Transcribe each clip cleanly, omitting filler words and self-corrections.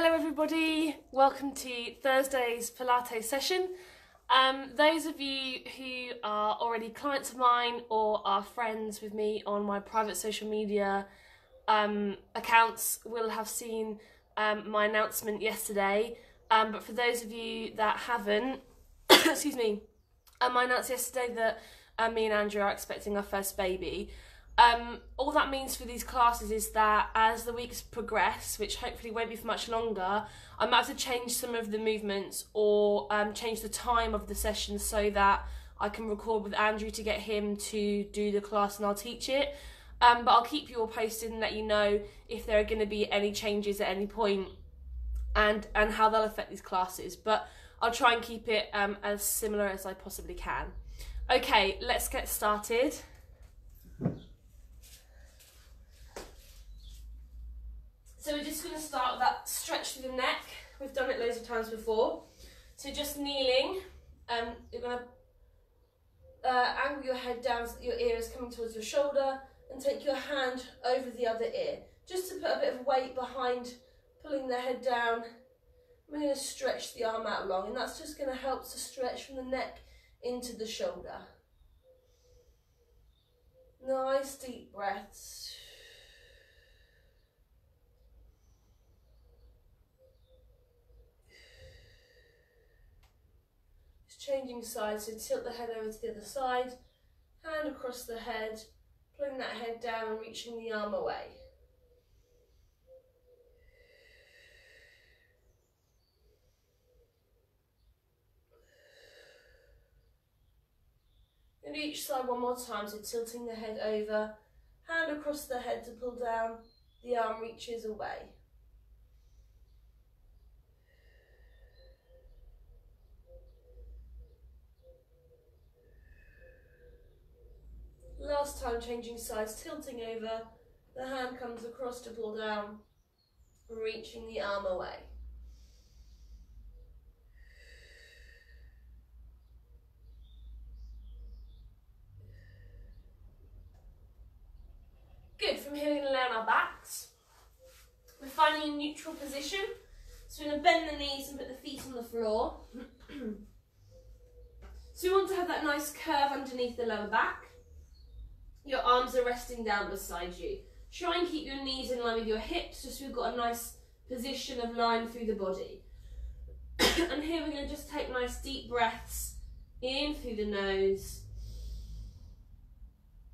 Hello everybody, welcome to Thursday's Pilates session. Those of you who are already clients of mine or are friends with me on my private social media accounts will have seen my announcement yesterday, but for those of you that haven't, excuse me, I announced yesterday that me and Andrew are expecting our first baby. All that means for these classes is that as the weeks progress, which hopefully won't be for much longer, I might have to change some of the movements or change the time of the session so that I can record with Andrew to get him to do the class and I'll teach it. But I'll keep you all posted and let you know if there are going to be any changes at any point and how they'll affect these classes. But I'll try and keep it as similar as I possibly can. Okay, let's get started. So we're just going to start with that stretch through the neck. We've done it loads of times before. So just kneeling, you're going to angle your head down so that your ear is coming towards your shoulder and take your hand over the other ear. Just to put a bit of weight behind pulling the head down. We're going to stretch the arm out long, and that's just going to help to stretch from the neck into the shoulder. Nice deep breaths. Changing sides, so tilt the head over to the other side, hand across the head, pulling that head down and reaching the arm away. And each side one more time, so tilting the head over, hand across the head to pull down, the arm reaches away. Last time, changing sides, tilting over, the hand comes across to pull down, reaching the arm away. Good, from here we're going to lay on our backs. We're finding a neutral position, so we're going to bend the knees and put the feet on the floor. So we want to have that nice curve underneath the lower back. Your arms are resting down beside you. Try and keep your knees in line with your hips, just so we've got a nice position of line through the body. And here we're going to just take nice deep breaths in through the nose,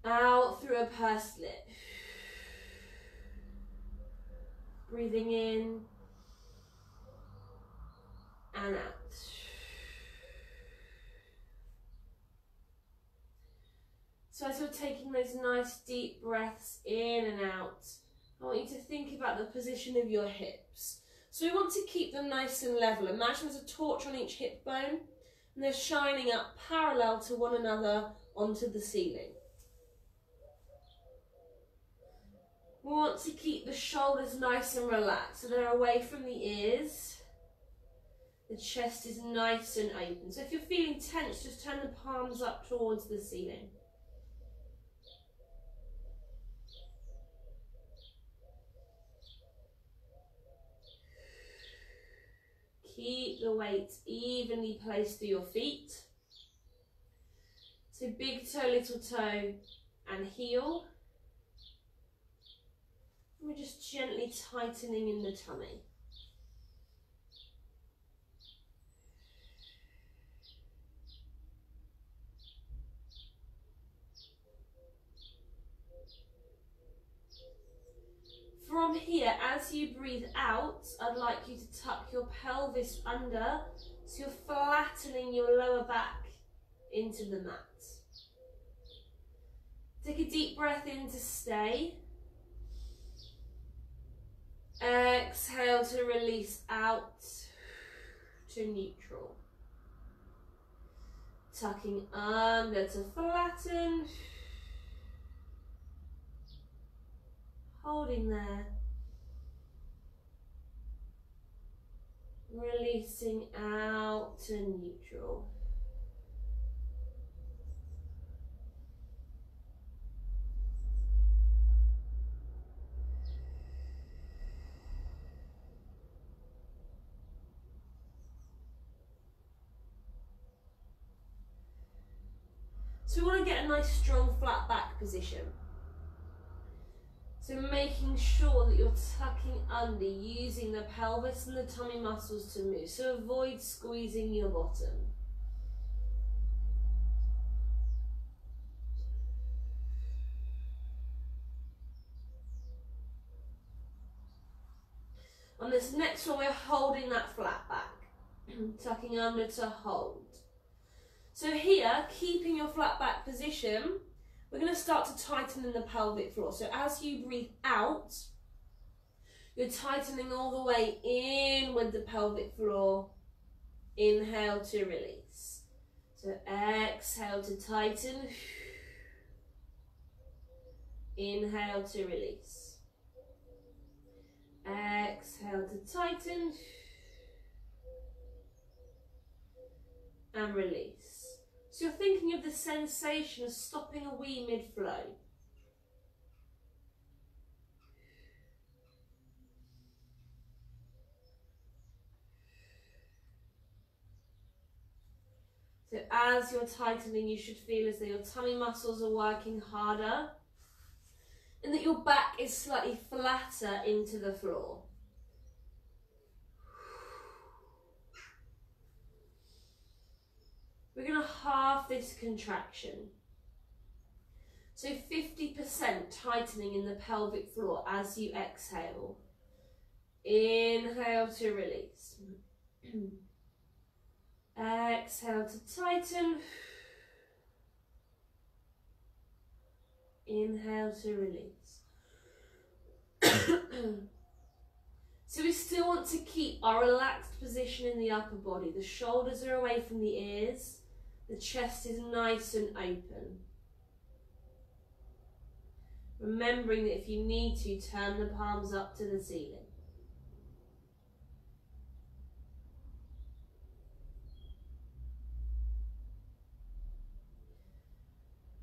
out through a pursed lip. Breathing in and out. So as you're taking those nice deep breaths in and out, I want you to think about the position of your hips. So we want to keep them nice and level. Imagine there's a torch on each hip bone and they're shining up parallel to one another onto the ceiling. We want to keep the shoulders nice and relaxed so they're away from the ears. The chest is nice and open. So if you're feeling tense, just turn the palms up towards the ceiling. Keep the weight evenly placed through your feet. So big toe, little toe and heel. And we're just gently tightening in the tummy. From here, as you breathe out, I'd like you to tuck your pelvis under, so you're flattening your lower back into the mat. Take a deep breath in to stay. Exhale to release out to neutral. Tucking under to flatten. Holding there, releasing out to neutral. So we want to get a nice strong flat back position. So making sure that you're tucking under, using the pelvis and the tummy muscles to move. So avoid squeezing your bottom. On this next one, we're holding that flat back, tucking under to hold. So here, keeping your flat back position, we're going to start to tighten in the pelvic floor. So as you breathe out, you're tightening all the way in with the pelvic floor. Inhale to release. So exhale to tighten. Inhale to release. Exhale to tighten and release. So you're thinking of the sensation of stopping a wee mid-flow. So as you're tightening, you should feel as though your tummy muscles are working harder and that your back is slightly flatter into the floor. We're going to halve this contraction. So 50% tightening in the pelvic floor as you exhale. Inhale to release. Exhale to tighten. Inhale to release. So we still want to keep our relaxed position in the upper body. The shoulders are away from the ears. The chest is nice and open. Remembering that if you need to, turn the palms up to the ceiling.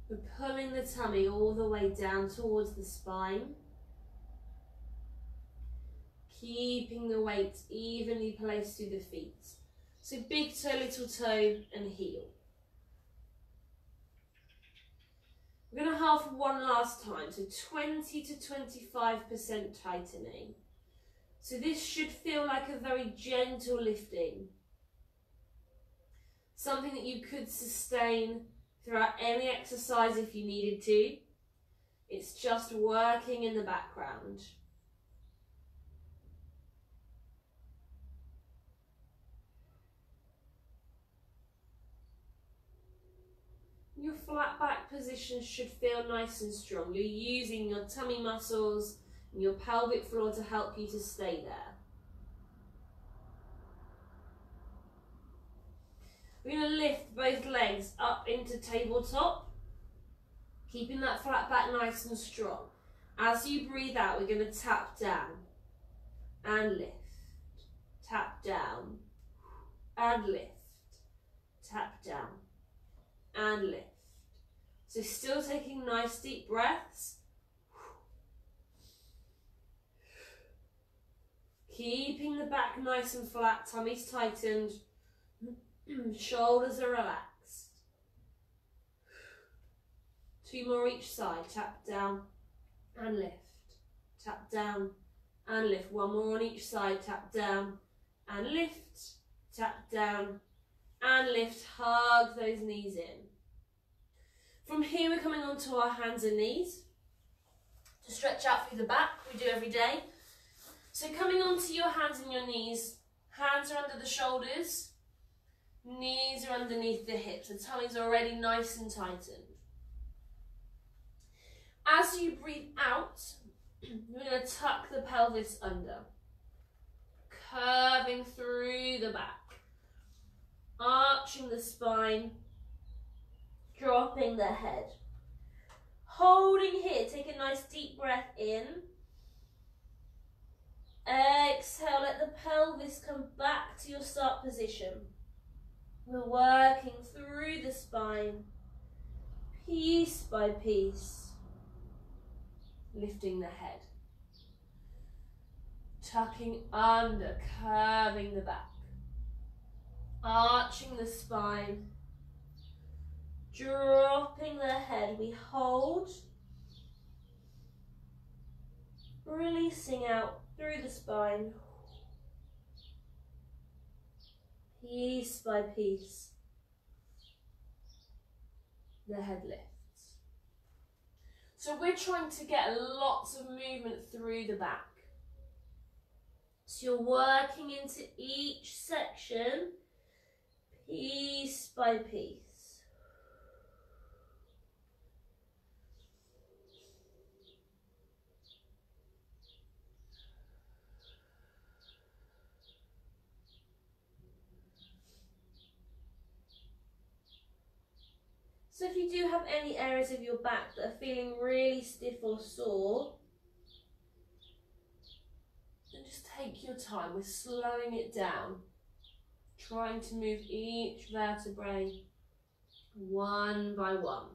We're pulling the tummy all the way down towards the spine. Keeping the weight evenly placed through the feet. So big toe, little toe and heel. We're going to half one last time, so 20 to 25% tightening. So this should feel like a very gentle lifting. Something that you could sustain throughout any exercise if you needed to. It's just working in the background. Your flat back position should feel nice and strong. You're using your tummy muscles and your pelvic floor to help you to stay there. We're going to lift both legs up into tabletop, keeping that flat back nice and strong. As you breathe out, we're going to tap down and lift. Tap down and lift. Tap down and lift. So still taking nice deep breaths. Keeping the back nice and flat, tummy's tightened, shoulders are relaxed. 2 more each side, tap down and lift. Tap down and lift. 1 more on each side, tap down and lift. Tap down and lift, hug those knees in. From here we're coming onto our hands and knees to stretch out through the back, we do every day. So coming onto your hands and your knees, hands are under the shoulders, knees are underneath the hips, the tummy's already nice and tightened. As you breathe out, you're going to tuck the pelvis under, curving through the back, arching the spine, dropping the head. Holding here, take a nice deep breath in. Exhale, let the pelvis come back to your start position. We're working through the spine, piece by piece, lifting the head. Tucking under, curving the back, arching the spine, Dropping the head, we hold. Releasing out through the spine. Piece by piece. The head lifts. So we're trying to get lots of movement through the back. So you're working into each section, piece by piece. So if you do have any areas of your back that are feeling really stiff or sore, then just take your time. We're slowing it down. Trying to move each vertebrae one by one.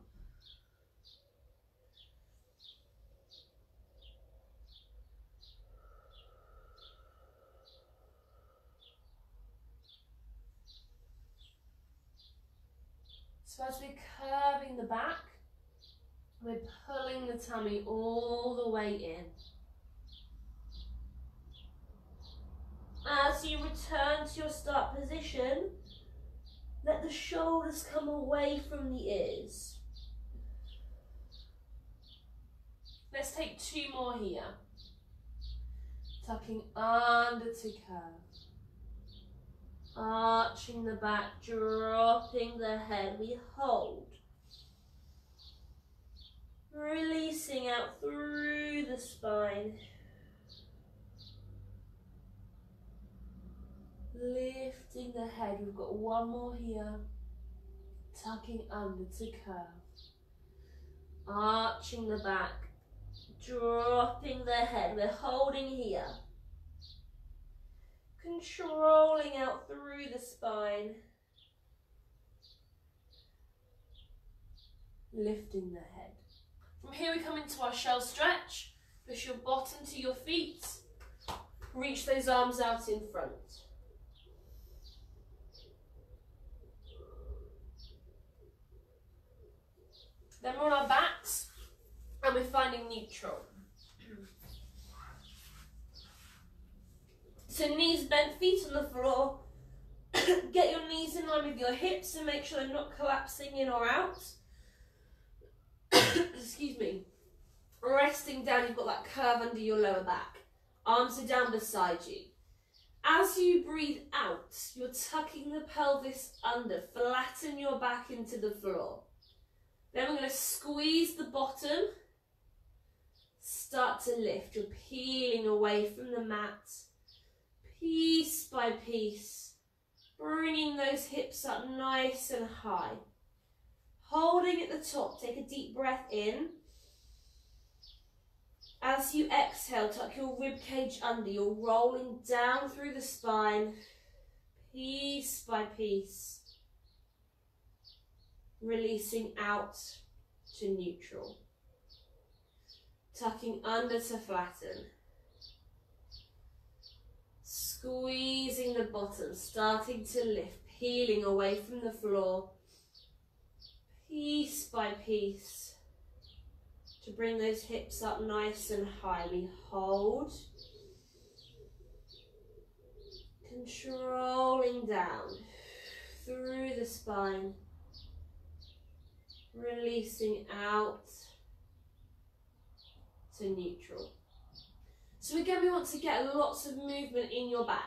So as we're curving the back, we're pulling the tummy all the way in. As you return to your start position, let the shoulders come away from the ears. Let's take 2 more here. Tucking under to curve. Arching the back, dropping the head, we hold. Releasing out through the spine. Lifting the head, we've got 1 more here. Tucking under to curve. Arching the back, dropping the head, we're holding here. Controlling out through the spine. Lifting the head. From here we come into our shell stretch. Push your bottom to your feet. Reach those arms out in front. Then we're on our backs and we're finding neutral. So knees bent, feet on the floor. Get your knees in line with your hips and make sure they're not collapsing in or out. Excuse me. Resting down, you've got that curve under your lower back. Arms are down beside you. As you breathe out, you're tucking the pelvis under. Flatten your back into the floor. Then we're going to squeeze the bottom. Start to lift. You're peeling away from the mat. Piece by piece. Bringing those hips up nice and high. Holding at the top, take a deep breath in. As you exhale, tuck your rib cage under. You're rolling down through the spine, piece by piece. Releasing out to neutral. Tucking under to flatten. Squeezing the bottom, starting to lift, peeling away from the floor. Piece by piece, to bring those hips up nice and high. We hold, controlling down through the spine, releasing out to neutral. So again, we want to get lots of movement in your back.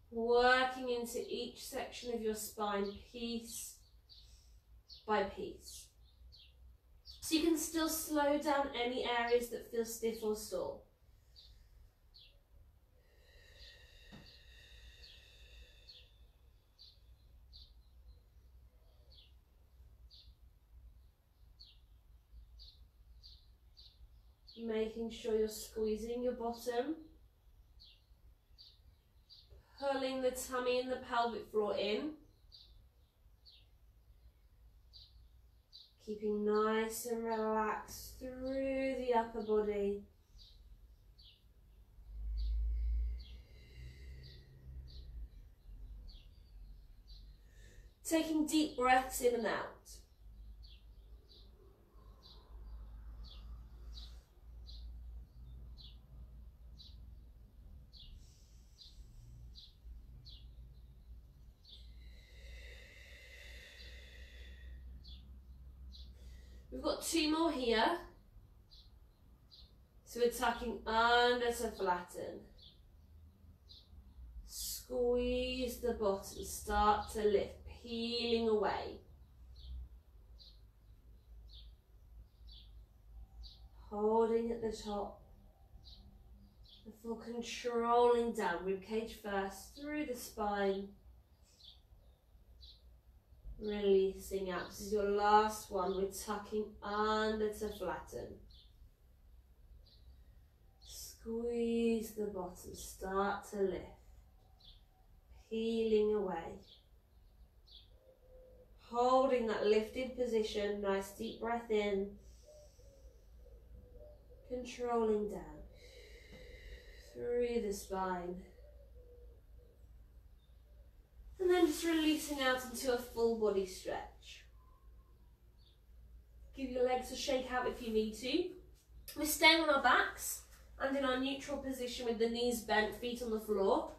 Working into each section of your spine, piece by piece. So you can still slow down any areas that feel stiff or sore. Making sure you're squeezing your bottom, pulling the tummy and the pelvic floor in. Keeping nice and relaxed through the upper body. Taking deep breaths in and out. We've got 2 more here. So we're tucking under to flatten. Squeeze the bottom, start to lift, peeling away. Holding at the top. Before controlling down, ribcage first, through the spine. Releasing out. This is your last one. We're tucking under to flatten. Squeeze the bottom, start to lift. Peeling away. Holding that lifted position, nice deep breath in. Controlling down. Through the spine. And then just releasing out into a full body stretch. Give your legs a shake out if you need to. We're staying on our backs and in our neutral position with the knees bent, feet on the floor.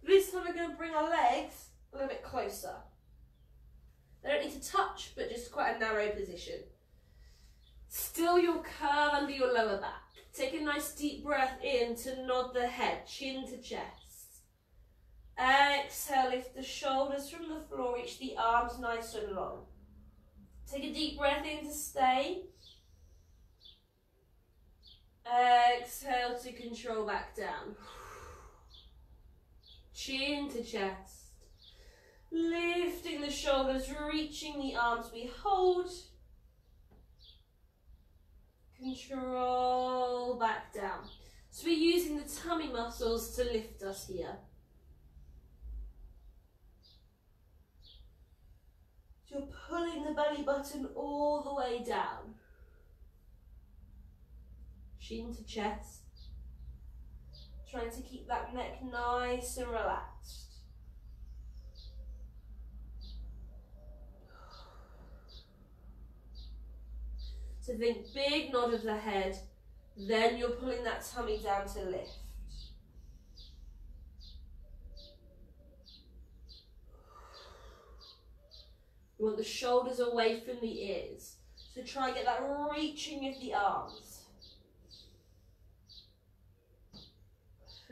This time we're going to bring our legs a little bit closer. They don't need to touch, but just quite a narrow position. Still your curve under your lower back. Take a nice deep breath in to nod the head, chin to chest. Exhale, lift the shoulders from the floor, reach the arms nice and long. Take a deep breath in to stay. Exhale to control back down. Chin to chest. Lifting the shoulders, reaching the arms, we hold. Control back down. So we're using the tummy muscles to lift us here. So you're pulling the belly button all the way down. Chin to chest. Trying to keep that neck nice and relaxed. So think big nod of the head, then you're pulling that tummy down to lift. You want the shoulders away from the ears. So try and get that reaching of the arms.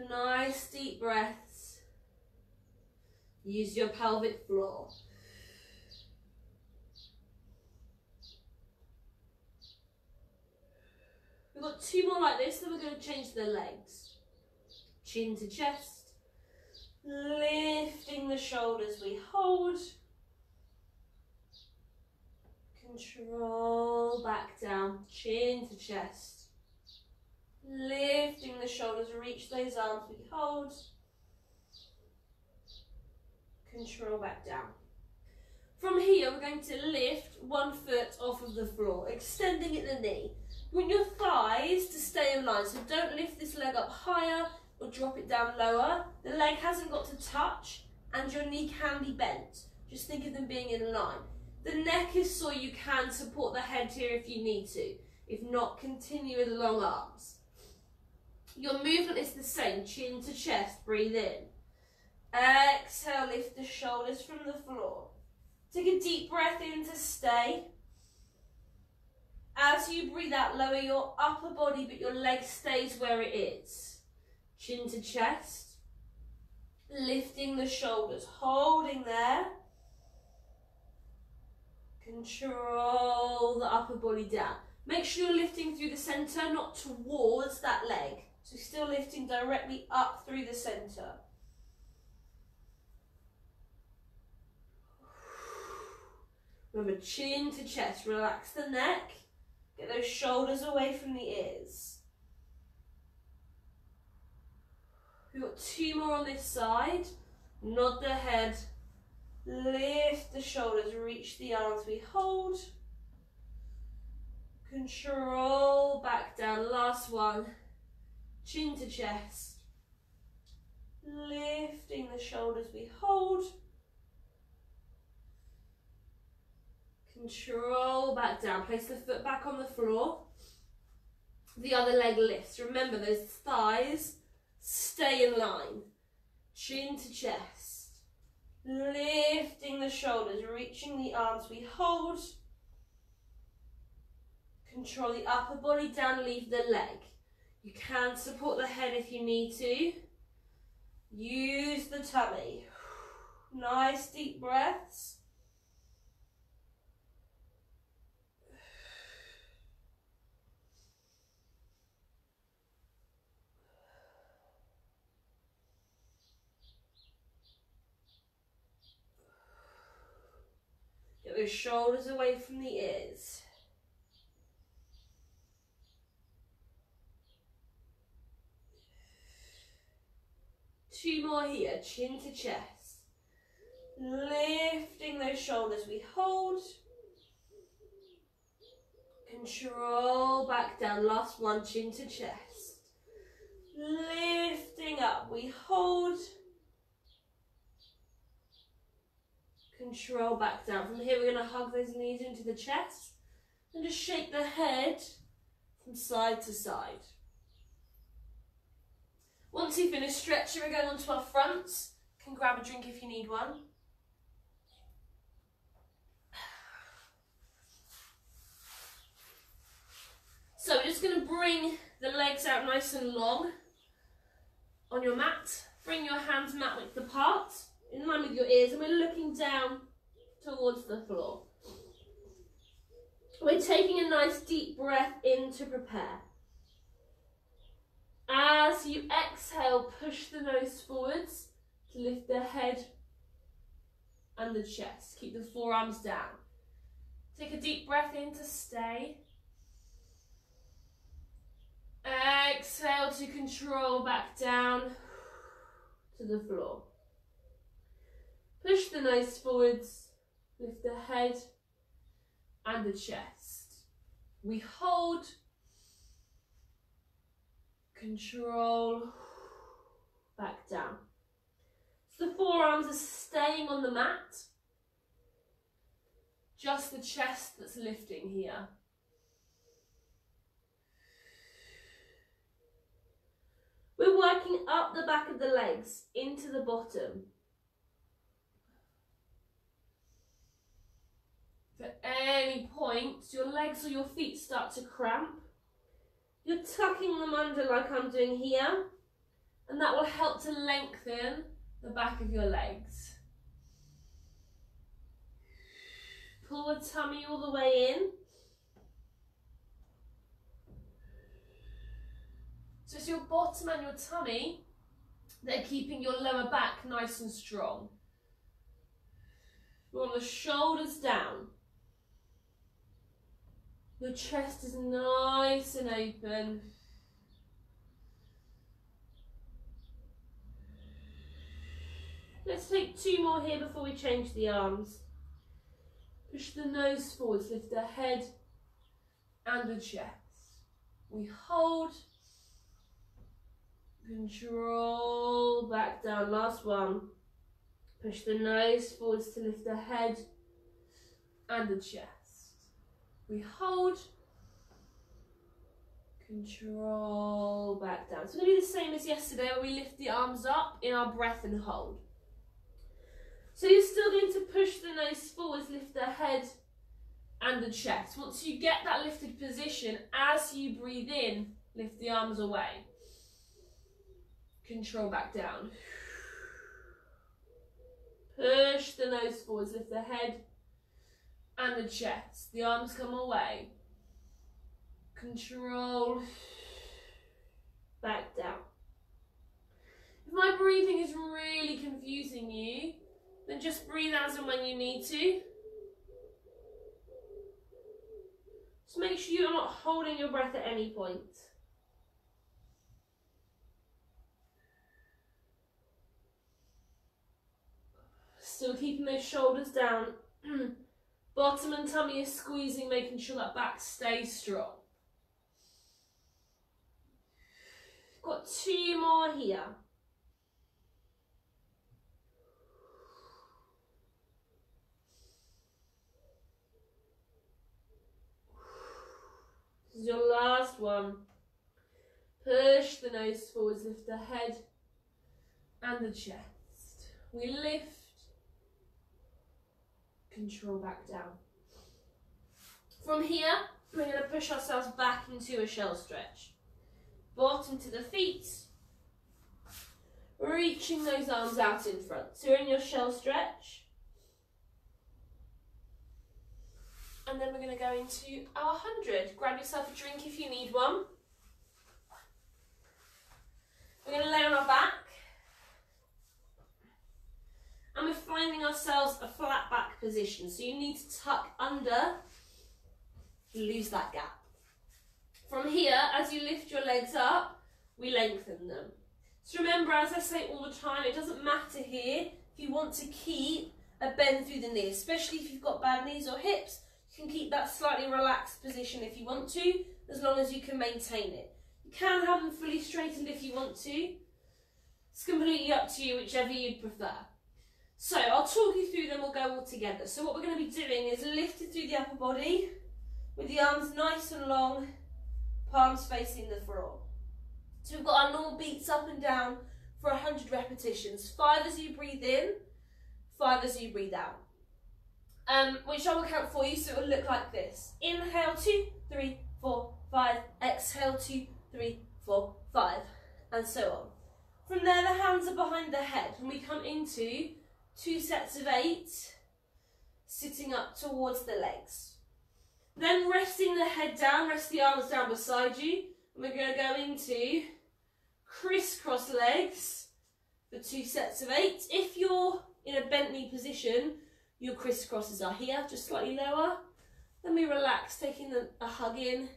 Nice deep breaths. Use your pelvic floor. We've got 2 more like this, then we're going to change the legs. Chin to chest. Lifting the shoulders, we hold. Control back down, chin to chest. Lifting the shoulders, reach those arms, we hold. Control back down. From here, we're going to lift 1 foot off of the floor, extending at the knee. You want your thighs to stay in line, so don't lift this leg up higher or drop it down lower. The leg hasn't got to touch and your knee can be bent. Just think of them being in line. The neck is so you can support the head here if you need to. If not, continue with long arms. Your movement is the same, chin to chest, breathe in. Exhale, lift the shoulders from the floor. Take a deep breath in to stay. As you breathe out, lower your upper body, but your leg stays where it is. Chin to chest. Lifting the shoulders, holding there. Control the upper body down. Make sure you're lifting through the centre, not towards that leg. So still lifting directly up through the centre. Remember, chin to chest, relax the neck. Get those shoulders away from the ears. We've got 2 more on this side. Nod the head. Lift the shoulders, reach the arms, we hold. Control back down, last one. Chin to chest. Lifting the shoulders, we hold. Control back down. Place the foot back on the floor. The other leg lifts. Remember, those thighs stay in line. Chin to chest. Lifting the shoulders, reaching the arms. We hold. Control the upper body down, leave the leg. You can support the head if you need to. Use the tummy. Nice deep breaths. Get those shoulders away from the ears. Two more here, chin to chest. Lifting those shoulders, we hold. Control back down, last one, chin to chest. Lifting up, we hold. Control back down. From here we're going to hug those knees into the chest and just shake the head from side to side. Once you finish stretching, we're going on to our fronts. You can grab a drink if you need one. So we're just going to bring the legs out nice and long on your mat. Bring your hands mat width apart, in line with your ears, and we're looking down towards the floor. We're taking a nice deep breath in to prepare. As you exhale, push the nose forwards to lift the head and the chest. Keep the forearms down. Take a deep breath in to stay. Exhale to control back down to the floor. Push the nose forwards, lift the head and the chest. We hold. Control back down. So the forearms are staying on the mat. Just the chest that's lifting here. We're working up the back of the legs into the bottom. If at any point your legs or your feet start to cramp, you're tucking them under like I'm doing here, and that will help to lengthen the back of your legs. Pull the tummy all the way in. So it's your bottom and your tummy that are keeping your lower back nice and strong. We want the shoulders down. Your chest is nice and open. Let's take two more here before we change the arms. Push the nose forwards, lift the head and the chest. We hold. Control back down, last one. Push the nose forwards to lift the head and the chest. We hold. Control back down. So we're going to do the same as yesterday where we lift the arms up in our breath and hold. So you're still going to push the nose forwards, lift the head and the chest. Once you get that lifted position, as you breathe in, lift the arms away. Control back down. Push the nose forwards, lift the head and the chest. The arms come away. Control back down. If my breathing is really confusing you, then just breathe as and when you need to. Just make sure you're not holding your breath at any point. Still keeping those shoulders down. Bottom and tummy is squeezing, making sure that back stays strong. Got two more here. last one. Push the nose forwards, lift the head and the chest. We lift, control back down. From here, we're going to push ourselves back into a shell stretch. Bottom to the feet, reaching those arms out in front. So you're in your shell stretch. And then we're going to go into our 100. Grab yourself a drink if you need one. We're going to lay on our back. And we're finding ourselves a flat back position. So you need to tuck under, lose that gap. From here, as you lift your legs up, we lengthen them. So remember, as I say all the time, it doesn't matter here if you want to keep a bend through the knee, especially if you've got bad knees or hips. You can keep that slightly relaxed position if you want to, as long as you can maintain it. You can have them fully straightened if you want to. It's completely up to you, whichever you'd prefer. So I'll talk you through them, we'll go all together. So what we're going to be doing is lifted through the upper body, with the arms nice and long, palms facing the floor. So we've got our normal beats up and down for 100 repetitions. 5 as you breathe in, 5 as you breathe out. Which I will count for you, so it will look like this. Inhale, 2, 3, 4, 5. Exhale, 2, 3, 4, 5. And so on. From there, the hands are behind the head, and we come into 2 sets of 8, sitting up towards the legs. Then resting the head down, rest the arms down beside you, and we're going to go into crisscross legs for 2 sets of 8. If you're in a bent knee position, your crisscrosses are here, just slightly lower. Then we relax, taking a hug in,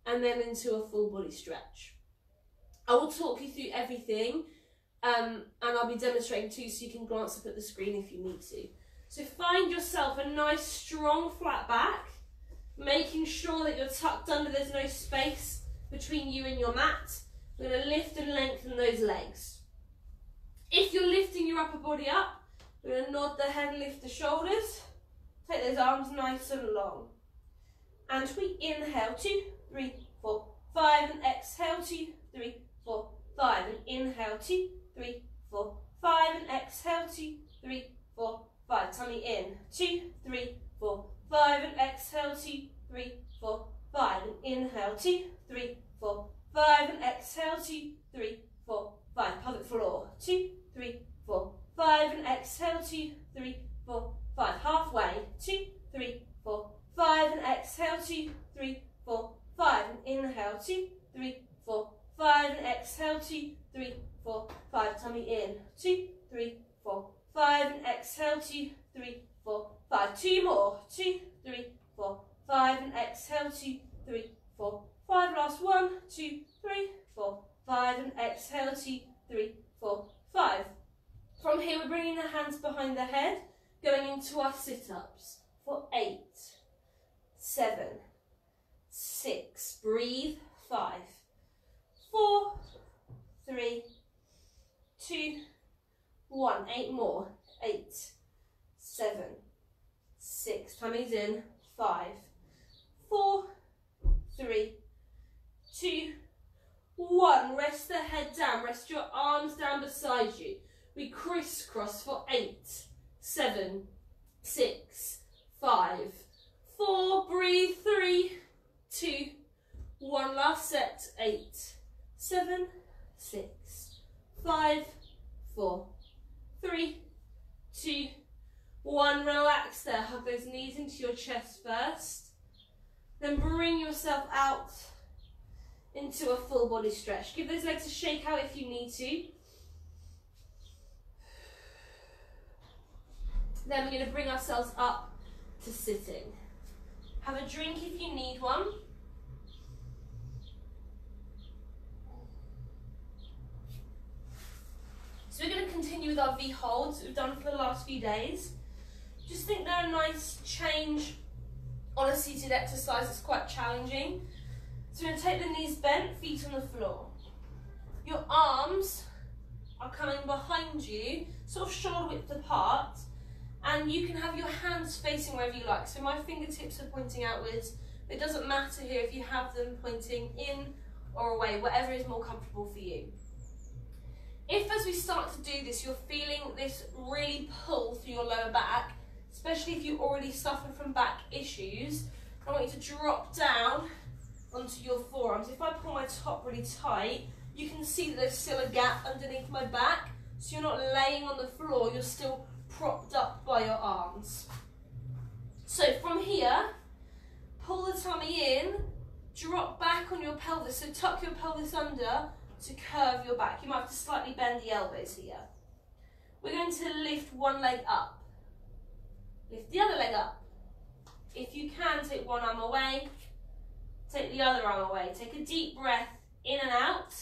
and then into a full body stretch. I will talk you through everything, and I'll be demonstrating too, so you can glance up at the screen if you need to. So find yourself a nice strong flat back, making sure that you're tucked under, there's no space between you and your mat. We're going to lift and lengthen those legs. If you're lifting your upper body up, we're going to nod the head and lift the shoulders. Take those arms nice and long. And we inhale, 2, 3, 4, 5, and exhale, 2, 3, 4, 5, and inhale, 2, 3, 4, 5, and exhale, 2, 3, 4, 5. Tummy in, 2, 3, 4, 5, and exhale, 2, 3, 4, 5, and inhale, 2, 3, 4, 5, and exhale, 2, 3, 4, 5. Pelvic floor, 2, 3, 4, 5, and exhale, 2, 3, 4, 5. Halfway, 2, 3, 4, 5, and exhale, 2, 3, 4, 5, and inhale, 2, 3, 4, 5, and exhale, 2, 3, 4, 5. Tummy in, 2, 3, 4, 5, and exhale, 2, 3, 4, 5. 2 more, 2, 3, 4, 5, and exhale, 2, 3, 4, 5. Last 1, 2, 3, 4, 5, and exhale, 2, 3, 4, 5. From here, we're bringing the hands behind the head, going into our sit-ups for 8, 7, 6, breathe, 5, 4, 3, 2, 1, 8 more, 8, 7, 6, tummy's in, 5, 4, 3, 2, 1, rest the head down, rest your arms down beside you. We crisscross for 8, 7, 6, 5, 4, breathe, 3, 2, 1, last set, 8, 7, 6, 5, 4, 3, 2, 1, relax there, hug those knees into your chest first, then bring yourself out into a full body stretch. Give those legs a shake out if you need to. Then we're going to bring ourselves up to sitting. Have a drink if you need one. So we're going to continue with our V holds that we've done for the last few days. Just think they're a nice change on a seated exercise that's quite challenging. So we're going to take the knees bent, feet on the floor. Your arms are coming behind you, sort of shoulder width apart, and you can have your hands facing wherever you like. So my fingertips are pointing outwards, It doesn't matter here if you have them pointing in or away, whatever is more comfortable for you. If as we start to do this, you're feeling this really pull through your lower back, especially if you already suffer from back issues, I want you to drop down onto your forearms. If I pull my top really tight, you can see that there's still a gap underneath my back, so you're not laying on the floor, you're still propped up by your arms. So from here, pull the tummy in, drop back on your pelvis, so tuck your pelvis under to curve your back. You might have to slightly bend the elbows here. We're going to lift one leg up, lift the other leg up. If you can, take one arm away, take the other arm away. Take a deep breath in and out,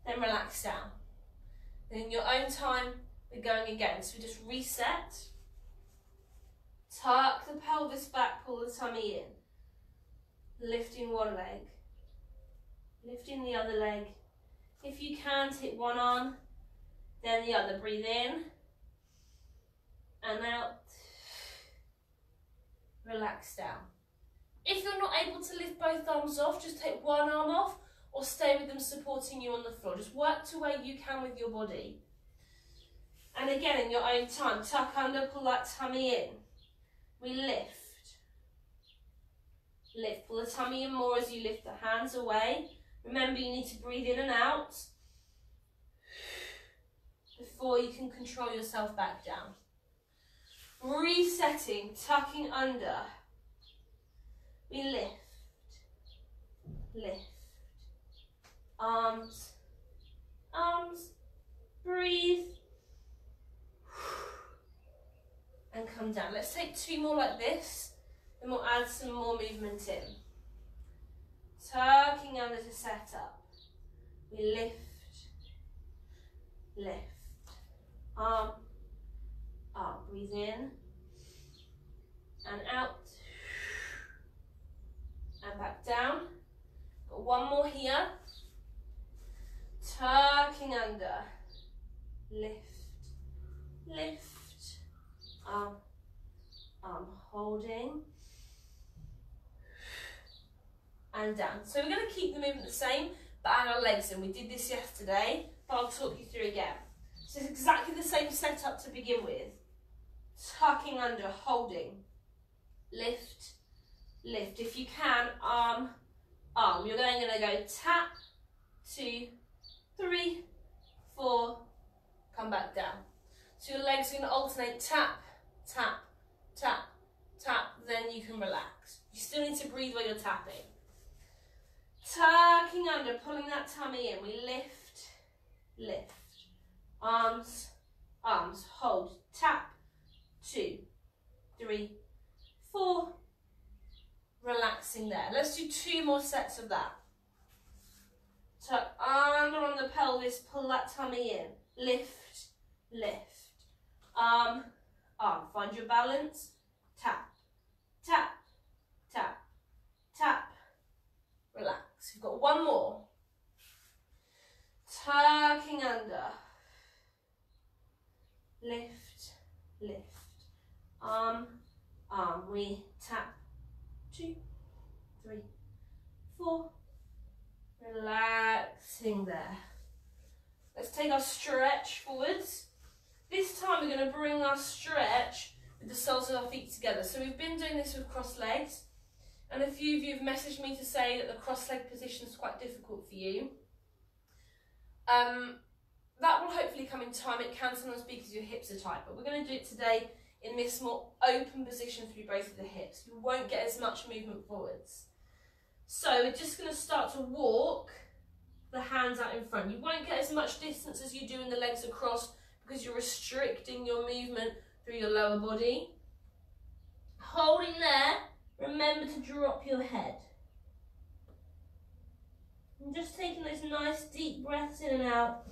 then relax down. And in your own time, we're going again. So we just reset, tuck the pelvis back, pull the tummy in, lifting one leg, lifting the other leg. If you can, take one arm, then the other. Breathe in and out, relax down. If you're not able to lift both arms off, just take one arm off or stay with them supporting you on the floor. Just work to where you can with your body. And again, in your own time, tuck under, pull that tummy in. We lift. Lift, pull the tummy in more as you lift the hands away. Remember, you need to breathe in and out before you can control yourself back down. Resetting, tucking under. We lift, lift. Arms, arms, breathe. And come down. Let's take two more like this, then we'll add some more movement in. Tucking under to set up. We lift, lift. Arm, arm. Breathe in and out and back down. Got one more here. Tucking under. Lift, lift. Arm, arm. Holding. And down. So we're going to keep the movement the same, but add our legs in. We did this yesterday, but I'll talk you through again. So it's exactly the same setup to begin with. Tucking under, holding. Lift, lift. If you can, arm, arm. You're going to go tap, 2, 3, 4, come back down. So your legs are going to alternate tap, tap, tap, tap, then you can relax. You still need to breathe while you're tapping. Tucking under, pulling that tummy in. We lift, lift. Arms, arms, hold, tap, 2, 3, 4. Relaxing there. Let's do 2 more sets of that. Tuck under on the pelvis, pull that tummy in. Lift, lift. Arm, arm. Find your balance. Tap, tap, tap, tap. Relax. We've got one more. Tucking under. Lift, lift. Arm, arm. We tap. 2, 3, 4. Relaxing there. Let's take our stretch forwards. This time we're going to bring our stretch with the soles of our feet together. So we've been doing this with crossed legs, and a few of you have messaged me to say that the cross leg position is quite difficult for you. That will hopefully come in time. It can sometimes be because your hips are tight, but we're going to do it today in this more open position through both of the hips. You won't get as much movement forwards. So we're just going to start to walk the hands out in front. You won't get as much distance as you do when the legs are crossed because you're restricting your movement through your lower body. Holding there, remember to drop your head. And just taking those nice deep breaths in and out.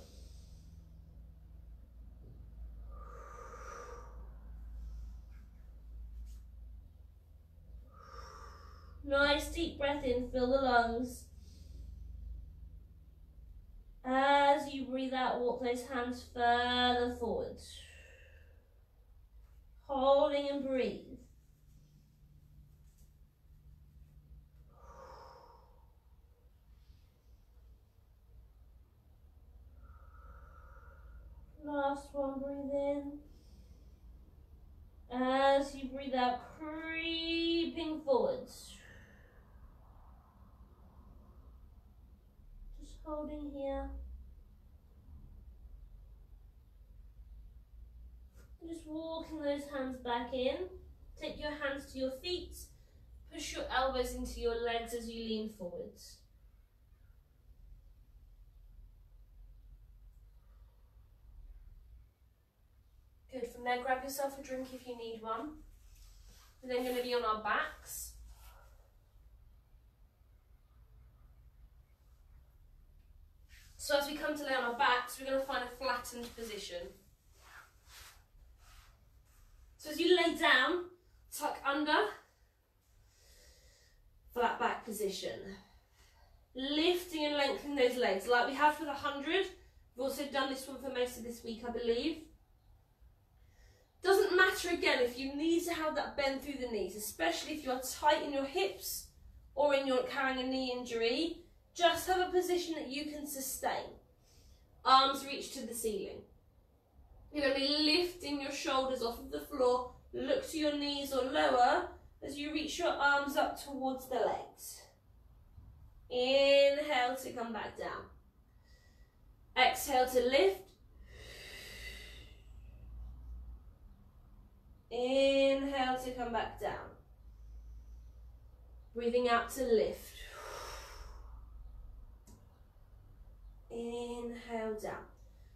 Nice deep breath in, fill the lungs. As you breathe out, walk those hands further forwards. Holding and breathe. in here. Just walking those hands back in. Take your hands to your feet. Push your elbows into your legs as you lean forwards. Good. From there, grab yourself a drink if you need one. We're then going to be on our backs. So as we come to lay on our backs, we're going to find a flattened position. So as you lay down, tuck under, flat back position. Lifting and lengthening those legs like we have for the 100. We've also done this one for most of this week, I believe. Doesn't matter again if you need to have that bend through the knees, especially if you're tight in your hips or in your carrying a knee injury. Just have a position that you can sustain. Arms reach to the ceiling. You're going to be lifting your shoulders off of the floor. Look to your knees or lower as you reach your arms up towards the legs. Inhale to come back down. Exhale to lift. Inhale to come back down. Breathing out to lift. Inhale down.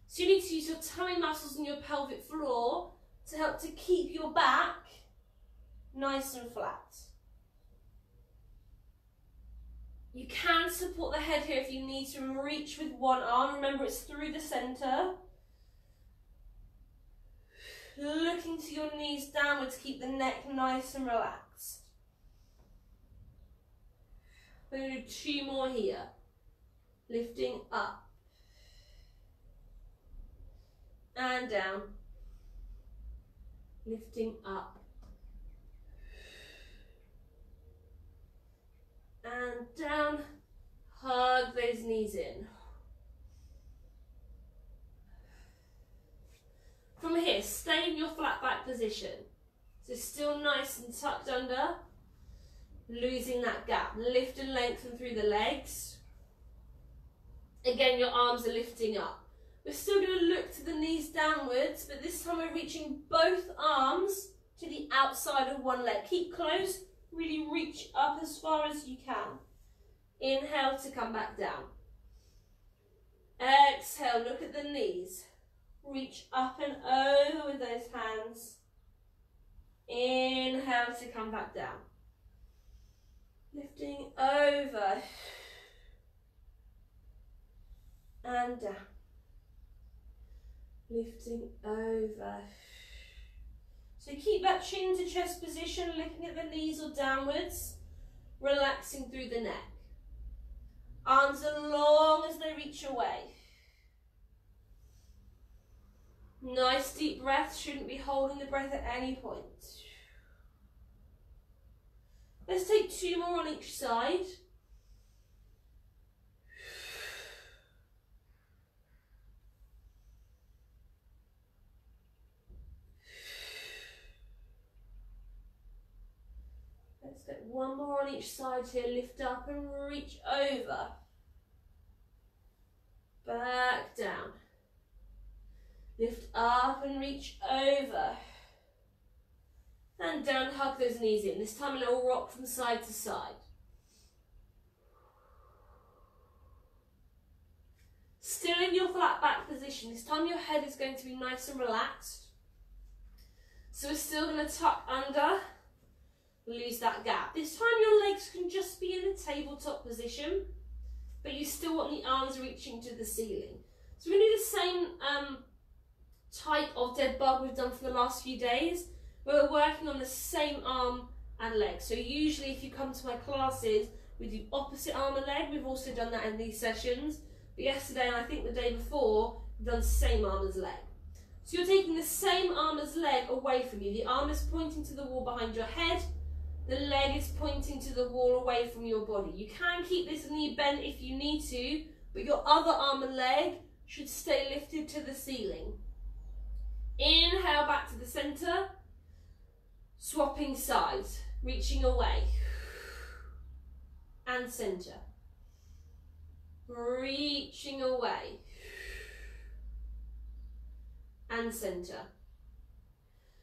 So you need to use your tummy muscles and your pelvic floor to help to keep your back nice and flat. You can support the head here if you need to and reach with one arm. Remember, it's through the centre. Looking to your knees downward to keep the neck nice and relaxed. We're going to do 2 more here. Lifting up. And down. Lifting up. And down. Hug those knees in. From here, stay in your flat back position. So still nice and tucked under. Losing that gap. Lift and lengthen through the legs. Again, your arms are lifting up. We're still going to look to the knees downwards, but this time we're reaching both arms to the outside of one leg. Keep close. Really reach up as far as you can. Inhale to come back down. Exhale, look at the knees. Reach up and over with those hands. Inhale to come back down. Lifting over. And down. Lifting over. So keep that chin to chest position, looking at the knees or downwards, relaxing through the neck. Arms as long as they reach away. Nice deep breath, shouldn't be holding the breath at any point. Let's take 2 more on each side. Let's get 1 more on each side here. Lift up and reach over. Back down. Lift up and reach over. And down, hug those knees in. This time a little rock from side to side. Still in your flat back position. This time your head is going to be nice and relaxed. So we're still going to tuck under. Lose that gap. This time your legs can just be in a tabletop position, but you still want the arms reaching to the ceiling. So we're going to do the same type of dead bug we've done for the last few days, where we're working on the same arm and leg. So usually if you come to my classes, we do opposite arm and leg. We've also done that in these sessions, but yesterday and I think the day before, we've done same arm as leg. So you're taking the same arm as leg away from you. The arm is pointing to the wall behind your head. The leg is pointing to the wall away from your body. You can keep this knee bent if you need to, but your other arm and leg should stay lifted to the ceiling. Inhale back to the centre. Swapping sides, reaching away. And centre. reaching away, and center.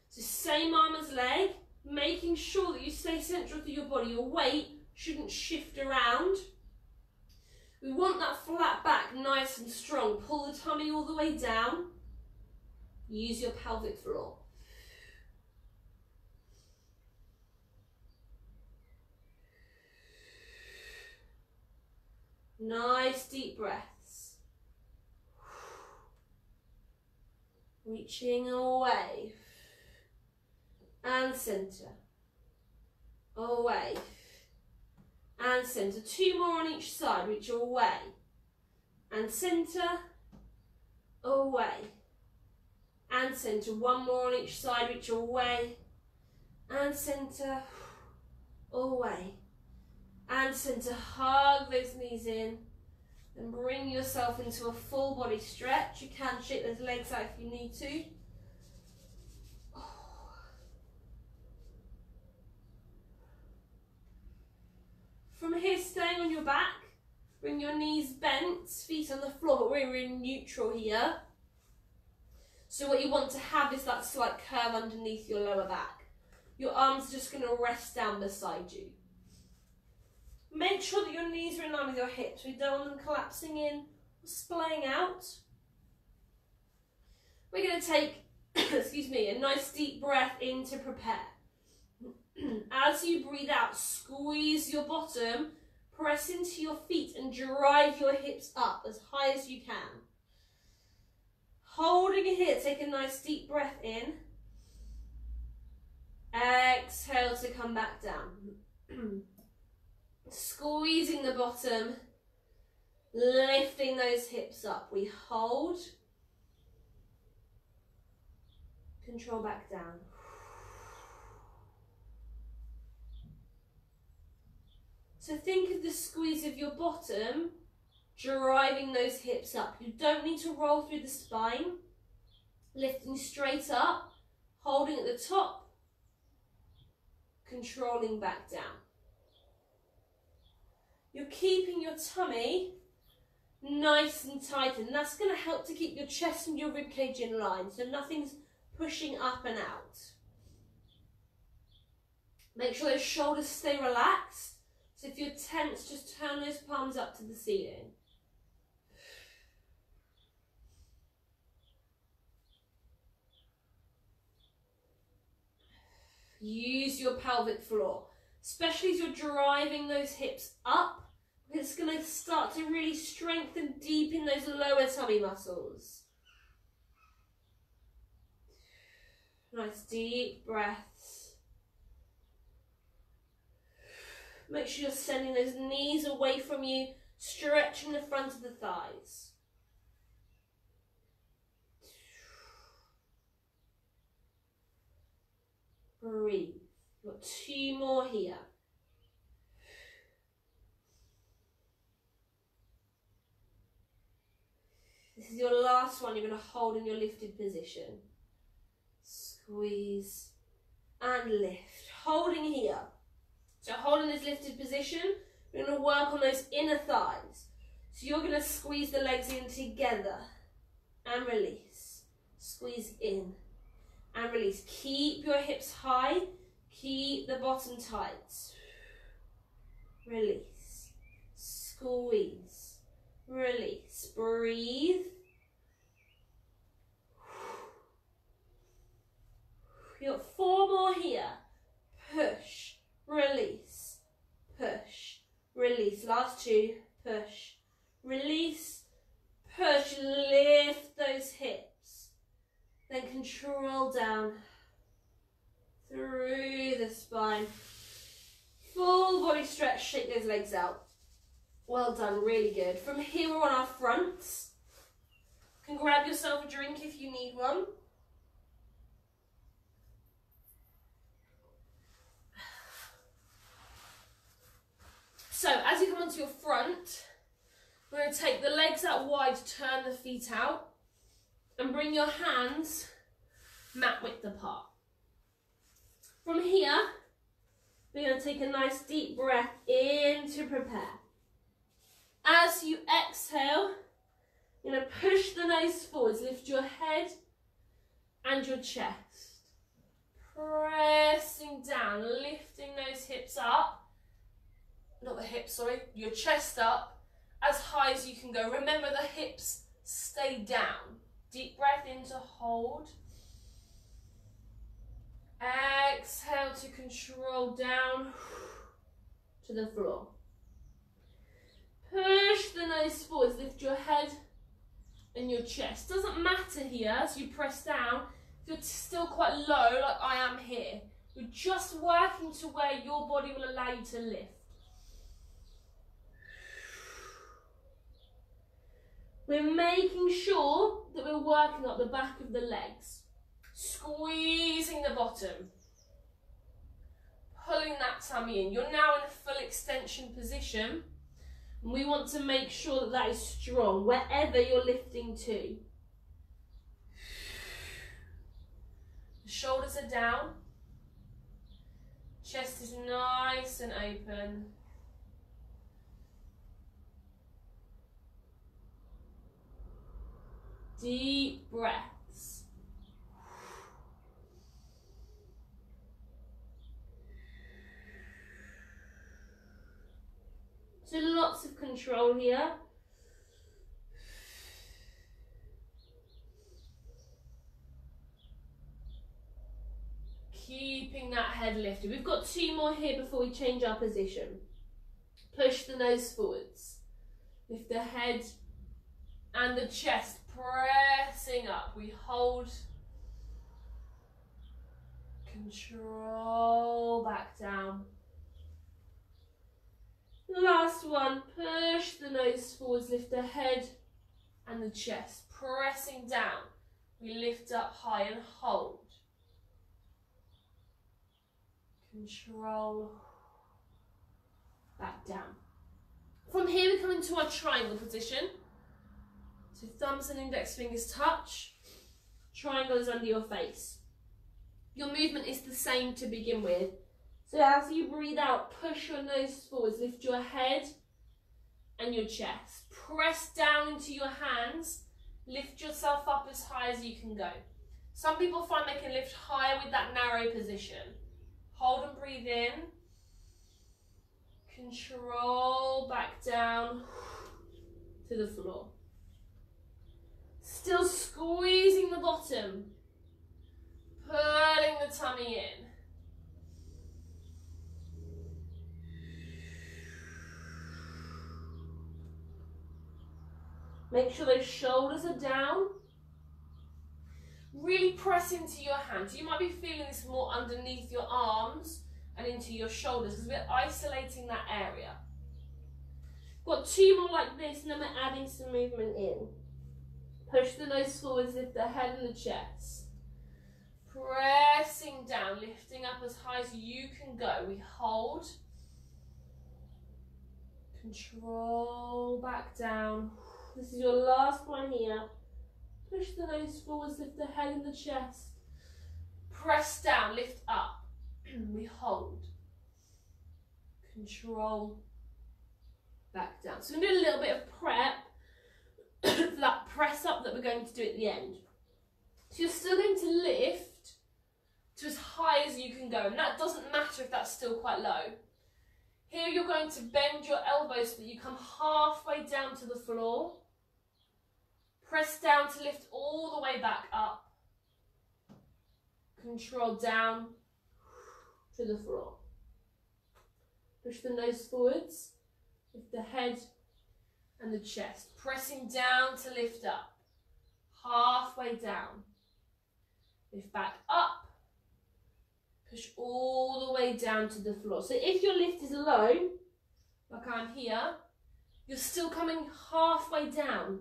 So same arm as leg, making sure that you stay central to your body. Your weight shouldn't shift around. We want that flat back nice and strong. Pull the tummy all the way down. Use your pelvic floor. Nice deep breaths. Reaching away. And center. Away. And center. 2 more on each side. Reach away. And center. Away. And center. 1 more on each side. Reach away. And center. Away. And center. Hug those knees in. And bring yourself into a full body stretch. You can shake those legs out if you need to. From here, staying on your back, bring your knees bent, feet on the floor, but we're in neutral here. So what you want to have is that slight curve underneath your lower back. Your arms are just going to rest down beside you. Make sure that your knees are in line with your hips. We don't want them collapsing in or splaying out. We're going to take, excuse me, a nice deep breath in to prepare. As you breathe out, squeeze your bottom, press into your feet and drive your hips up as high as you can. Holding it here, take a nice deep breath in. Exhale to come back down. Squeezing the bottom, lifting those hips up. We hold. Control back down. So think of the squeeze of your bottom, driving those hips up. You don't need to roll through the spine. Lifting straight up, holding at the top, controlling back down. You're keeping your tummy nice and tight, and that's going to help to keep your chest and your ribcage in line, so nothing's pushing up and out. Make sure those shoulders stay relaxed. So if you're tense, just turn those palms up to the ceiling. Use your pelvic floor, especially as you're driving those hips up. It's going to start to really strengthen deep in those lower tummy muscles. Nice deep breaths. Make sure you're sending those knees away from you, stretching the front of the thighs. Breathe. We've got 2 more here. This is your last one. You're going to hold in your lifted position. Squeeze and lift. Holding here. So holding this lifted position, we're going to work on those inner thighs. So you're going to squeeze the legs in together and release. Squeeze in and release. Keep your hips high. Keep the bottom tight. Release. Squeeze. Release. Breathe. You've got 4 more here. Push. Release, push, release. Last 2, push, release, push. Lift those hips. Then control down through the spine. Full body stretch, shake those legs out. Well done, really good. From here we're on our fronts. You can grab yourself a drink if you need one. So as you come onto your front, we're going to take the legs out wide, turn the feet out, and bring your hands mat width apart. From here, we're going to take a nice deep breath in to prepare. As you exhale, you're going to push the nose forwards, lift your head and your chest. Pressing down, lifting those hips up. Not the hips, sorry, your chest up as high as you can go. Remember, the hips stay down. Deep breath in to hold. Exhale to control down to the floor. Push the nose forwards, lift your head and your chest. Doesn't matter here as you press down if you're still quite low like I am here. You're just working to where your body will allow you to lift. We're making sure that we're working up the back of the legs, squeezing the bottom, pulling that tummy in. You're now in a full extension position, and we want to make sure that that is strong wherever you're lifting to. The shoulders are down, chest is nice and open. Deep breaths. So lots of control here. Keeping that head lifted. We've got 2 more here before we change our position. Push the nose forwards. Lift the head and the chest, pressing up. We hold. Control back down. Last one, push the nose forwards, lift the head and the chest, pressing down. We lift up high and hold. Control back down. From here we come into our triangle position. So thumbs and index fingers touch. Triangle is under your face. Your movement is the same to begin with. So as you breathe out, push your nose forwards, lift your head and your chest. Press down into your hands, lift yourself up as high as you can go. Some people find they can lift higher with that narrow position. Hold and breathe in. Control back down to the floor. Still squeezing the bottom, pulling the tummy in. Make sure those shoulders are down. Really press into your hands. You might be feeling this more underneath your arms and into your shoulders because we're isolating that area. Got 2 more like this and then we're adding some movement in. Push the nose forwards, lift the head and the chest. Pressing down, lifting up as high as you can go. We hold. Control back down. This is your last one here. Push the nose forwards, lift the head and the chest. Press down, lift up. We hold. Control back down. So we're going to do a little bit of prep for that press up that we're going to do at the end. So you're still going to lift to as high as you can go, and that doesn't matter if that's still quite low. Here you're going to bend your elbows so that you come halfway down to the floor. Press down to lift all the way back up. Control down to the floor. Push the nose forwards, lift the head and the chest. Pressing down to lift up. Halfway down. Lift back up. Push all the way down to the floor. So if your lift is low, like I'm here, you're still coming halfway down.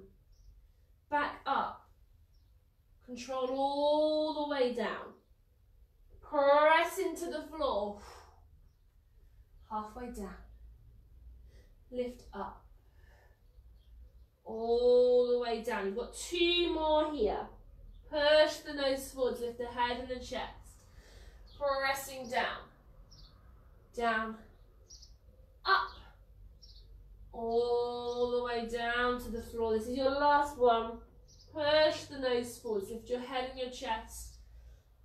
Back up. Control all the way down. Press into the floor. Halfway down. Lift up. All the way down. You've got 2 more here. Push the nose forwards, lift the head and the chest. Pressing down. Down. Up. all the way down to the floor. This is your last one. Push the nose forwards, lift your head and your chest.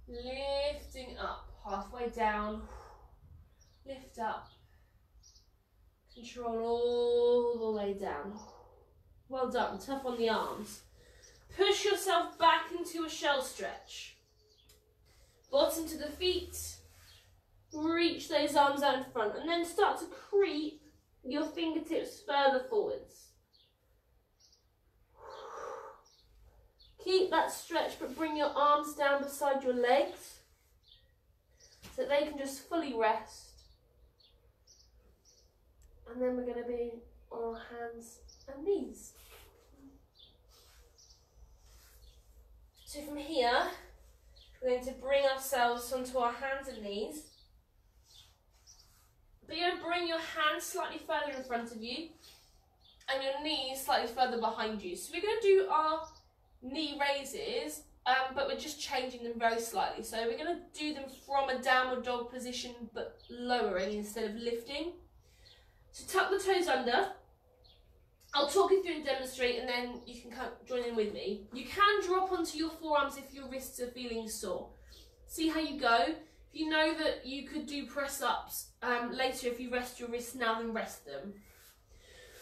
Lifting up, halfway down. Lift up. Control all the way down. Well done, tough on the arms. Push yourself back into a shell stretch. Bottom to the feet. Reach those arms out in front and then start to creep your fingertips further forwards. Keep that stretch, but bring your arms down beside your legs so that they can just fully rest. And then we're going to be on our hands and knees. So from here, we're going to bring ourselves onto our hands and knees. But you're going to bring your hands slightly further in front of you and your knees slightly further behind you. So we're going to do our knee raises, but we're just changing them very slightly. So we're going to do them from a downward dog position, but lowering instead of lifting. So tuck the toes under. I'll talk you through and demonstrate, and then you can join in with me. You can drop onto your forearms if your wrists are feeling sore. See how you go. If you know that you could do press-ups later, if you rest your wrists now, then rest them.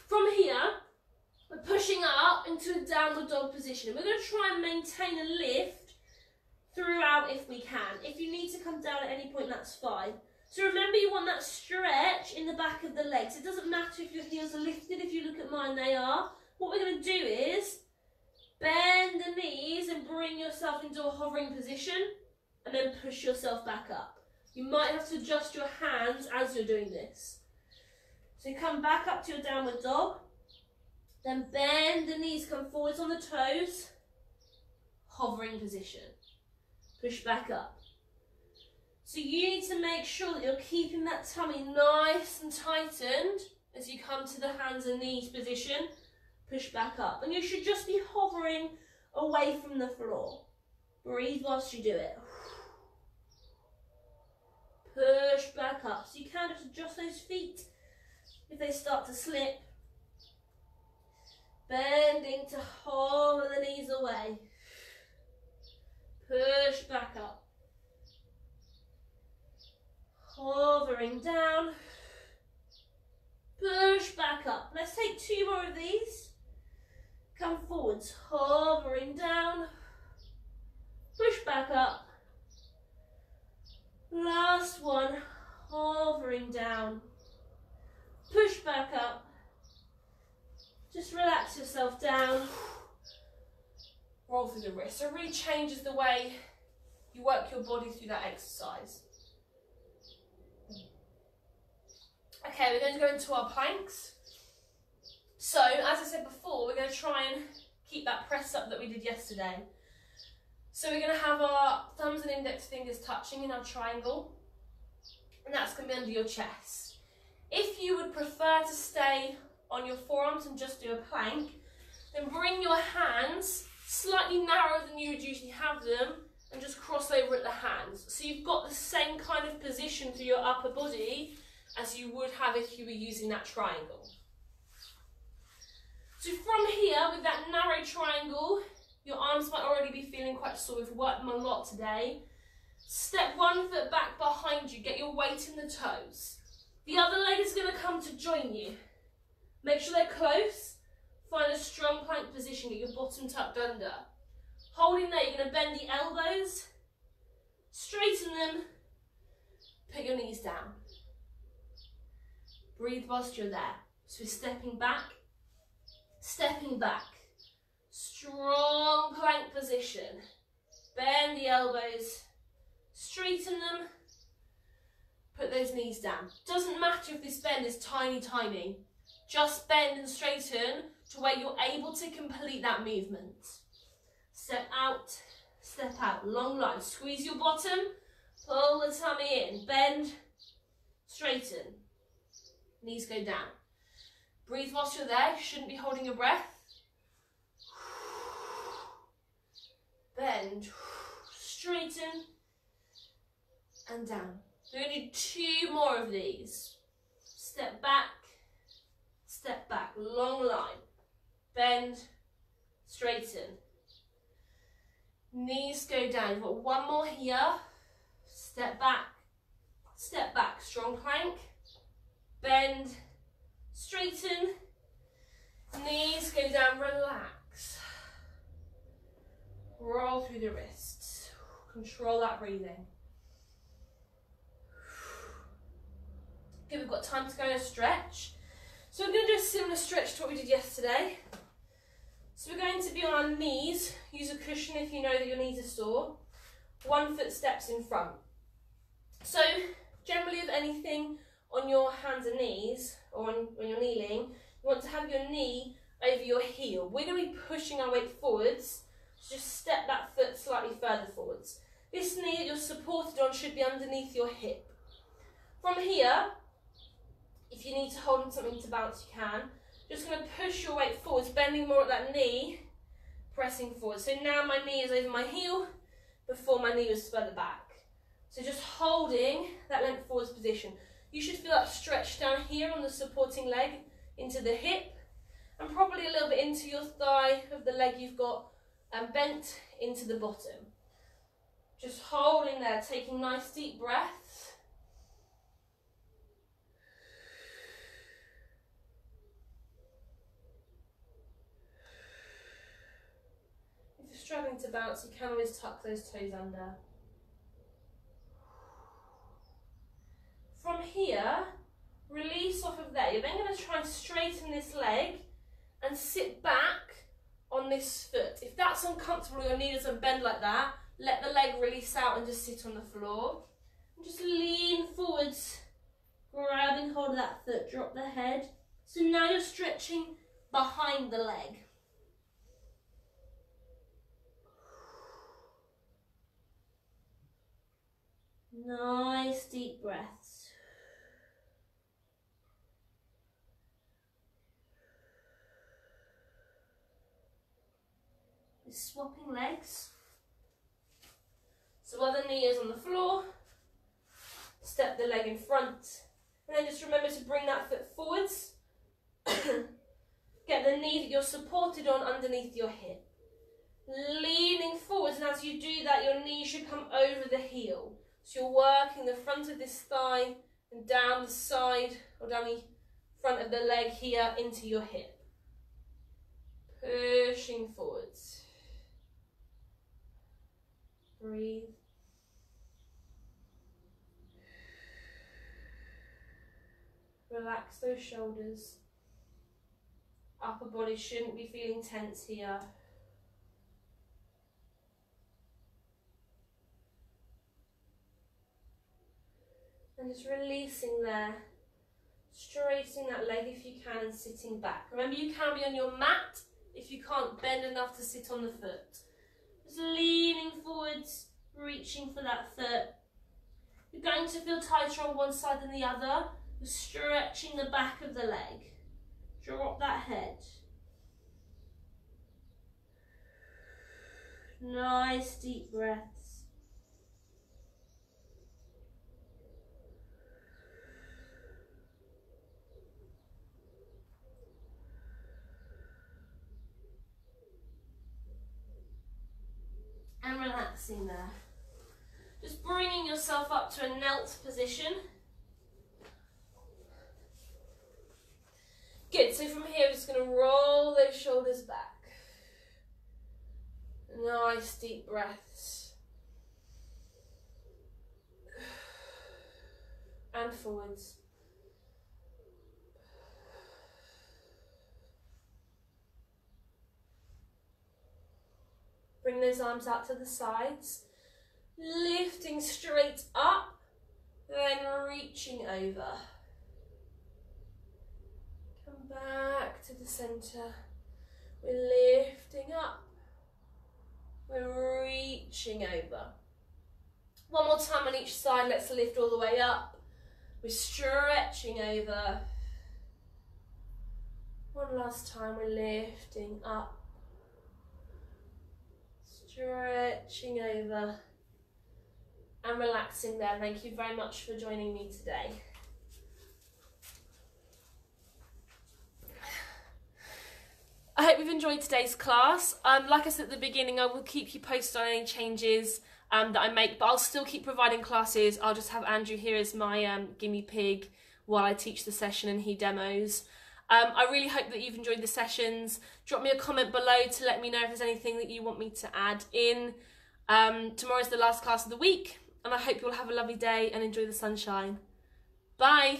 From here, we're pushing up into a downward dog position. We're going to try and maintain a lift throughout if we can. If you need to come down at any point, that's fine. So remember, you want that stretch in the back of the legs. It doesn't matter if your heels are lifted. If you look at mine, they are. What we're going to do is bend the knees and bring yourself into a hovering position and then push yourself back up. You might have to adjust your hands as you're doing this. So you come back up to your downward dog. Then bend the knees, come forwards on the toes. Hovering position. Push back up. So you need to make sure that you're keeping that tummy nice and tightened as you come to the hands and knees position. Push back up. And you should just be hovering away from the floor. Breathe whilst you do it. Push back up. So you can just adjust those feet if they start to slip. Bending to hover the knees away. Push back up. Hovering down. Push back up. Let's take 2 more of these. Come forwards. Hovering down. Push back up. Last one. Hovering down. Push back up. Just relax yourself down. Roll through the wrist. So it really changes the way you work your body through that exercise. Okay, we're going to go into our planks. So, as I said before, we're going to try and keep that press up that we did yesterday. So we're going to have our thumbs and index fingers touching in our triangle, and that's going to be under your chest. If you would prefer to stay on your forearms and just do a plank, then bring your hands slightly narrower than you would usually have them and just cross over at the hands. So you've got the same kind of position for your upper body as you would have if you were using that triangle. So from here, with that narrow triangle, your arms might already be feeling quite sore. We've worked them a lot today. Step 1 foot back behind you, get your weight in the toes. The other leg is going to come to join you. Make sure they're close. Find a strong plank position, get your bottom tucked under. Holding there, you're going to bend the elbows, straighten them, put your knees down. Breathe whilst you're there. So we're stepping back, strong plank position. Bend the elbows, straighten them, put those knees down. Doesn't matter if this bend is tiny, tiny. Just bend and straighten to where you're able to complete that movement. Step out, long line. Squeeze your bottom, pull the tummy in, bend, straighten. Knees go down. Breathe whilst you're there. You shouldn't be holding your breath. Bend, straighten, and down. We're going to do 2 more of these. Step back, step back, long line, bend, straighten. Knees go down. You've got one more here. Step back, strong plank, bend, straighten, knees go down, relax. Roll through the wrists. Control that breathing. Okay, we've got time to go and stretch. So we're going to do a similar stretch to what we did yesterday. So we're going to be on our knees. Use a cushion if you know that your knees are sore. 1 foot steps in front. So generally with anything on your hands and knees, or when you're kneeling, you want to have your knee over your heel. We're going to be pushing our weight forwards. So just step that foot slightly further forwards. This knee that you're supported on should be underneath your hip. From here, if you need to hold on something to balance, you can. Just going to push your weight forwards, bending more at that knee, pressing forward. So now my knee is over my heel, before my knee was further back. So just holding that length forwards position. You should feel that stretch down here on the supporting leg into the hip, and probably a little bit into your thigh of the leg you've got bent into the bottom. Just holding there, taking nice deep breaths. If you're struggling to balance, you can always tuck those toes under. From here, release off of there. You're then going to try and straighten this leg and sit back on this foot. If that's uncomfortable, your knee doesn't bend like that, let the leg release out and just sit on the floor. And just lean forwards, grabbing hold of that foot, drop the head. So now you're stretching behind the leg. Nice deep breaths. We're swapping legs. So while the knee is on the floor, step the leg in front. And then just remember to bring that foot forwards. Get the knee that you're supported on underneath your hip. Leaning forwards, and as you do that, your knee should come over the heel. So you're working the front of this thigh and down the side, or down the front of the leg here into your hip. Pushing forwards. Breathe. Relax those shoulders. Upper body shouldn't be feeling tense here. And just releasing there, straightening that leg if you can and sitting back. Remember, you can be on your mat if you can't bend enough to sit on the foot. Just leaning forwards, reaching for that foot. You're going to feel tighter on one side than the other. You're stretching the back of the leg. Drop that head. Nice deep breaths. And relaxing there. Just bringing yourself up to a knelt position. Good, so from here we're just going to roll those shoulders back. Nice deep breaths. And forwards. Bring those arms out to the sides, lifting straight up, then reaching over. Come back to the centre. We're lifting up. We're reaching over. One more time on each side. Let's lift all the way up. We're stretching over. One last time. We're lifting up. Stretching over and relaxing there. Thank you very much for joining me today. I hope you've enjoyed today's class. Like I said at the beginning, I will keep you posted on any changes that I make, but I'll still keep providing classes. I'll just have Andrew here as my guinea pig while I teach the session and he demos. I really hope that you've enjoyed the sessions. Drop me a comment below to let me know if there's anything that you want me to add in. Tomorrow's the last class of the week, and I hope you'll have a lovely day and enjoy the sunshine. Bye!